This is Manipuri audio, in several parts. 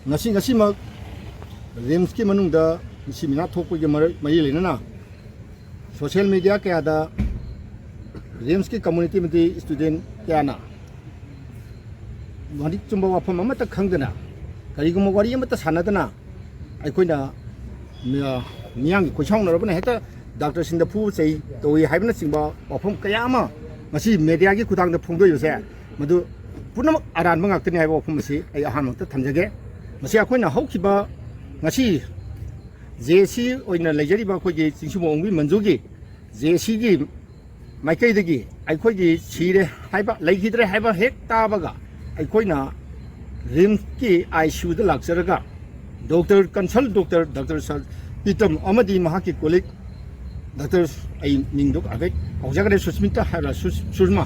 ngasi rims ki manungda simina thokpo ge mai le na social media kaya da rims ki community mati student kaya na wari chumba wafam amata khangdana karigum wari amata sanadana aikoina miyang kochang narabana heta doctor sinda pu sei toi haibna singba wafam kaya ma ngasi media ki khudang da phungdo yose madu punam aran mangak tni haiba wafam si ai ahan makta thamjage ngasi akoina haukiba ngasi JC oina lejariba khoji singsumo ongbi manjogi JC gi maikai dagi aikogi sire haiba leigidre haiba hek tabaga aikoina rims ki ICU da laksaraga doctor consult doctor sir pitam amadi mahaki colleague doctor ai ningdok avek aujagare susmita hara susma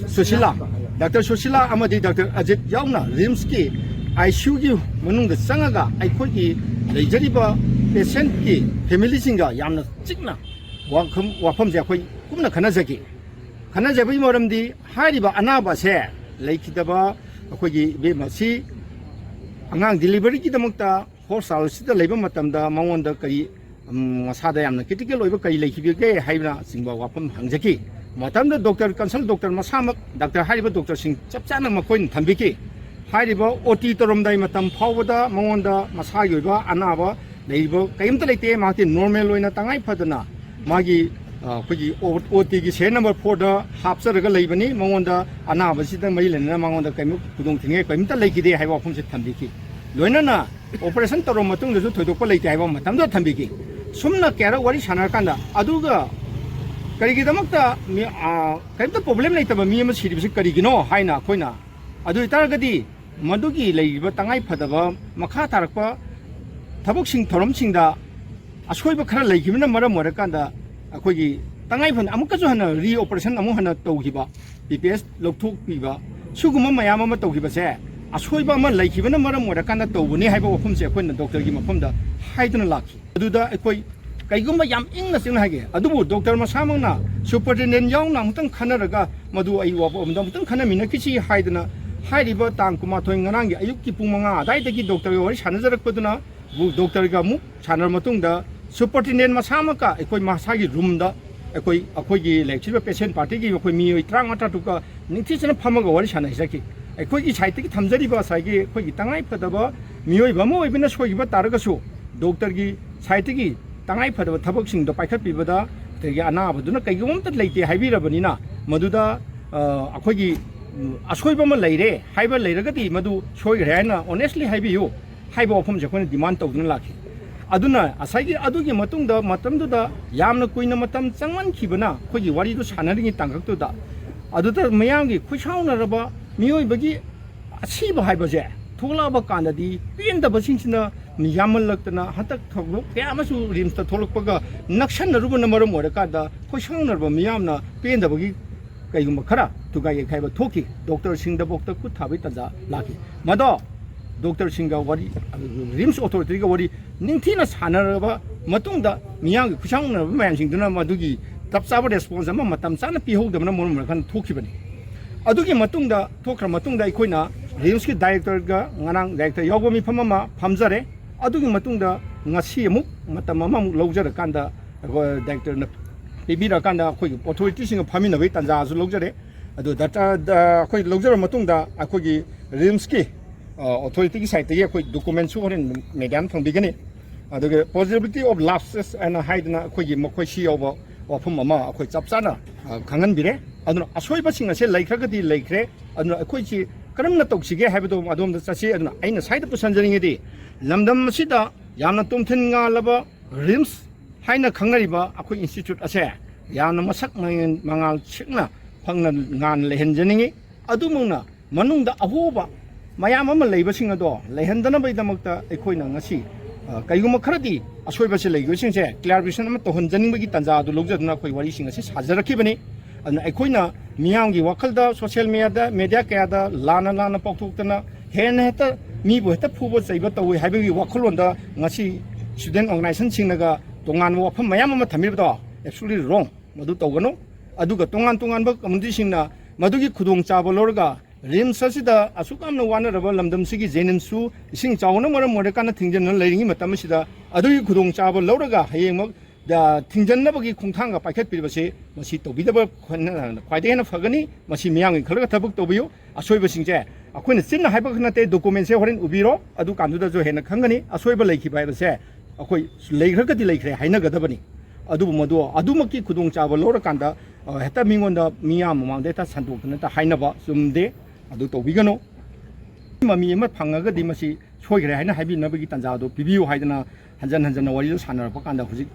susila doctor susila amadi doctor ajit yauna rims ki ICU gi manungda sangaga aikogi leijariba patient ki family singa yamna chikna wafam je akhoi kumna khanajabi moramdi hariba anaba se leikidaba akhoi be masi angang delivery ki damakta hospital sida leiba matamda mangonda kai masada yamna critical loiba kai leikibe ge haibna singba wafam hangjaki matamda doctor consult doctor masamak doctor hariba doctor sing chapchana makoin thambiki hariba OT toromdai matam phawda mangonda masagi oiba anaba leibo kaimta leite mati normal oina tangai phadana magi khogi OT gi se number 4 da hapsaraga leibani mangonda anaba sida mai lena mangonda kaimu kudong thinge kaimta leikide haiba phum se thambiki loinana operation torom matung ju thoidokpa leite haiba matamda thambiki sumna kera wari sanar kanda aduga karigi damakta mi kaimta problem leitaba mi ama siribse karigino haina khoina adu itaragadi madugi leiba tangai phadaba makha tarakpa ꯊꯕꯛꯁꯤꯡ ꯊꯧꯔꯝꯁꯤꯡꯗ ꯑꯁꯣꯏꯕ ꯈꯔ ꯂꯩꯈꯤꯕꯅ ꯃꯔꯝ ꯑꯣꯏꯔꯀꯥꯟꯗ ꯑꯩꯈꯣꯏꯒꯤ ꯇꯉꯥꯏꯐꯗꯅ ꯑꯃꯨꯛꯀꯁꯨ ꯍꯟꯅ ꯔꯤꯑꯣꯄꯔꯦꯁꯟ ꯑꯃꯨꯛ ꯍꯟꯅ ꯇꯧꯈꯤꯕ PPS ꯂꯧꯊꯣꯛꯄꯤꯕ ꯁꯤꯒꯨꯝꯕ ꯃꯌꯥꯝ ꯑꯃ ꯇꯧꯈꯤꯕꯁꯦ ꯑꯁꯣꯏꯕ ꯑꯃ ꯂꯩꯈꯤꯕꯅ ꯃꯔꯝ ꯑꯣꯏꯔꯀꯥꯟꯗ ꯇꯧꯕꯅꯤ ꯍꯥꯏꯕ ꯋꯥꯐꯝꯁꯦ ꯑꯩꯈꯣꯏꯅ ꯗꯣꯛꯇꯔꯒꯤ ꯃꯐꯝꯗ ꯍꯥꯏꯗꯨꯅ ꯂꯥꯛꯈꯤ ꯑꯗꯨꯗ ꯑꯩꯈꯣꯏ ꯀꯩꯒꯨꯝꯕ ꯌꯥꯝ ꯏꯪꯅ ꯆꯤꯡꯅ ꯍꯥꯏꯒꯦ ꯑꯗꯨꯕꯨ ꯗꯣꯛꯇꯔ ꯃꯁꯥꯃꯛꯅ ꯁꯨꯄꯔꯤꯟꯇꯦꯟꯗꯦꯟꯠ ꯌꯥꯎꯅ ꯑꯃꯨꯛꯇꯪ ꯈꯟꯅꯔꯒ ꯃꯗꯨ ꯑꯩ ꯑꯃꯨꯛꯇꯪ ꯈꯟꯅꯃꯤꯟꯅꯈꯤꯁꯤ ꯍꯥꯏꯗꯅ ꯍꯥꯏꯔꯤꯕ ꯇꯥꯡ 12 ꯉꯔꯥꯡꯒꯤ ꯑꯌꯨꯛꯀꯤ ꯄꯨꯡ 5 ꯑꯗꯥꯏꯗꯒꯤ ꯗꯣꯛꯇꯔꯒ ꯋꯥꯔꯤ ꯁꯥꯟꯅꯖꯔꯛꯄꯗꯨꯅ doctor mu sanar matungda superintendent masamaka ekoi masagi room da ekoi lecture patient party gi ekoi mi 38 tuka ningthisana phamaga wari sana hisaki ekoi gi site gi thamjari ba sagi ekoi gi tangai phadaba mioi ba mo ibina soi ba taraga su doctor gi site gi tangai phadaba thabak sing do paikhat pibada tegi ana baduna kaigum ta leite haibirabani na maduda ekoi gi asoi ba ma leire haiba leiragati madu soi ghaina honestly haibiyu haiba wafam jakona demand tawduna lakhi aduna asagi adugi matungda matamduda yamna kuina matam changman khibana khogi wari du sanaringi tangaktu da aduda mayamgi khusauna raba miyoi bagi asiba haiba je thola ba kandadi pinda basingsina niyamal laktana hatak thoglo kyamasu rimsta tholokpaga nakshan rubana maram oraka da khusauna raba miyamna pinda bagi kaigumba khara tuga ye khaiba thoki doctor singda bokta ku thabi tanja lakhi mado doctor singa wari rims authority ga wari ningthina sanaraba matungda miyang khusangna mayam singduna madugi tapsaba response ama matam chana pihogdamna morum kan thokibani adugi matungda thokra matungda ikoina rims ki director ga nganang director yogomi phamama phamjare adugi matungda ngasi amuk matam ama amuk lojara kanda director na pibira kanda khoi authority singa phamina bai tanja su lojare adu data da khoi lojara matungda akhogi rims ki authority ki side ye khoi document su horen median thong bigani aduge possibility of lapses and haidna khoi gi mokoi si obo wafam ama khoi chapchana khangan bire aduna asoi basing ase laikhragadi laikre aduna khoi chi karamna toksige haibdo adom da chasi aduna aina side pusanjering edi lamdam sida yamna tumthin nga laba rims haina khangariba akhoi institute ase yamna masak mangal chikna phangna ngan lehenjaningi adumuna manungda ahoba mayam ama leibasing ado lehendana bai damakta ekhoina ngasi kaiguma kharadi asoibase leigosingse clarification ama tohonjaning bagi tanja adu logjadna khoi wari sing ase sajarakibani adna ekhoina miyamgi wakhalda social media kaya da lana paukthokna hena heta mi bo heta phubo chaiba tawi haibagi wakhalonda ngasi student organization singnaga tongan wafam mayam ama thamibdo absolutely wrong madu tawgano aduga tongan ba community singna madugi khudong chaba lorga RIMS ꯑꯁꯤꯗ ꯑꯁꯨꯛ ꯌꯥꯝꯅ ꯋꯥꯅꯔꯕ ꯂꯝꯗꯝꯁꯤꯒꯤ ꯖꯦꯅꯤꯝꯁꯁꯨ ꯏꯁꯤꯡ ꯆꯥꯎꯅ ꯃꯔꯝ ꯑꯣꯏꯔꯀꯥꯟꯗ ꯊꯤꯡꯖꯤꯟꯅ ꯂꯩꯔꯤꯉꯩ ꯃꯇꯝ ꯑꯁꯤꯗ ꯑꯗꯨꯒꯤ ꯈꯨꯗꯣꯡꯆꯥꯕ ꯂꯧꯔꯒ ꯍꯌꯦꯡꯃꯛ ꯊꯤꯡꯖꯤꯟꯅꯕꯒꯤ ꯈꯣꯡꯊꯥꯡꯒ ꯄꯥꯏꯈꯠꯄꯤꯕꯁꯤ ꯃꯁꯤ ꯇꯧꯕꯤꯗꯕ ꯈ꯭ꯋꯥꯏꯗꯒꯤ ꯍꯦꯟꯅ ꯐꯒꯅꯤ ꯃꯁꯤ ꯃꯤꯌꯥꯝꯒꯤ ꯈꯜꯂꯒ ꯊꯕꯛ ꯇꯧꯕꯤꯌꯨ ꯑꯁꯣꯏꯕꯁꯤꯡꯁꯦ ꯑꯩꯈꯣꯏꯅ ꯆꯤꯟꯅ ꯍꯥꯏꯕ ꯈꯛ ꯅꯠꯇꯦ ꯗꯣꯀꯨꯃꯦꯟꯁꯦ ꯍꯣꯔꯦꯟ ꯎꯕꯤꯔꯣ ꯑꯗꯨ ꯀꯥꯟꯗꯨꯗꯁꯨ ꯍꯦꯟꯅ ꯈꯪꯒꯅꯤ ꯑꯁꯣꯏꯕ ꯂꯩꯈꯤꯕ ꯍꯥꯏꯕꯁꯦ ꯑꯩꯈꯣꯏ ꯂꯩꯈ꯭ꯔꯒꯗꯤ ꯂꯩꯈ꯭ꯔꯦ ꯍꯥꯏꯅꯒꯗꯕꯅꯤ ꯑꯗꯨꯕꯨ ꯃꯗꯨ ꯑꯗꯨꯃꯛꯀꯤ ꯈꯨꯗꯣꯡꯆꯥꯕ ꯂꯧꯔꯀꯥꯟꯗ ꯍꯦꯛꯇ ꯃꯤꯉꯣꯟꯗ ꯃꯤꯌꯥꯝ ꯃꯃꯥꯡꯗ ꯍꯦꯛꯇ ꯁꯟꯗꯣꯛꯇꯅ ꯍꯦꯛꯇ ꯍꯥꯏꯅꯕ ꯆꯨꯝꯗꯦ ꯑꯗꯨ ꯇꯧꯕꯤꯒꯅꯨ ꯃꯃꯤ ꯑꯃ ꯐꯪꯉꯒꯗꯤ ꯃꯁꯤ ꯁꯣꯏꯈ꯭ꯔꯦ ꯍꯥꯏꯅ ꯍꯥꯏꯕꯤꯅꯕꯒꯤ ꯇꯥꯟꯖꯥꯗꯣ ꯄꯤꯕꯤꯌꯨ ꯍꯥꯏꯗꯅ ꯍꯟꯖꯟ ꯍꯟꯖꯟꯅ ꯋꯥꯔꯤꯗꯨ ꯁꯥꯟꯅꯔꯛꯄ ꯀꯥꯟꯗ ꯍꯧꯖꯤꯛ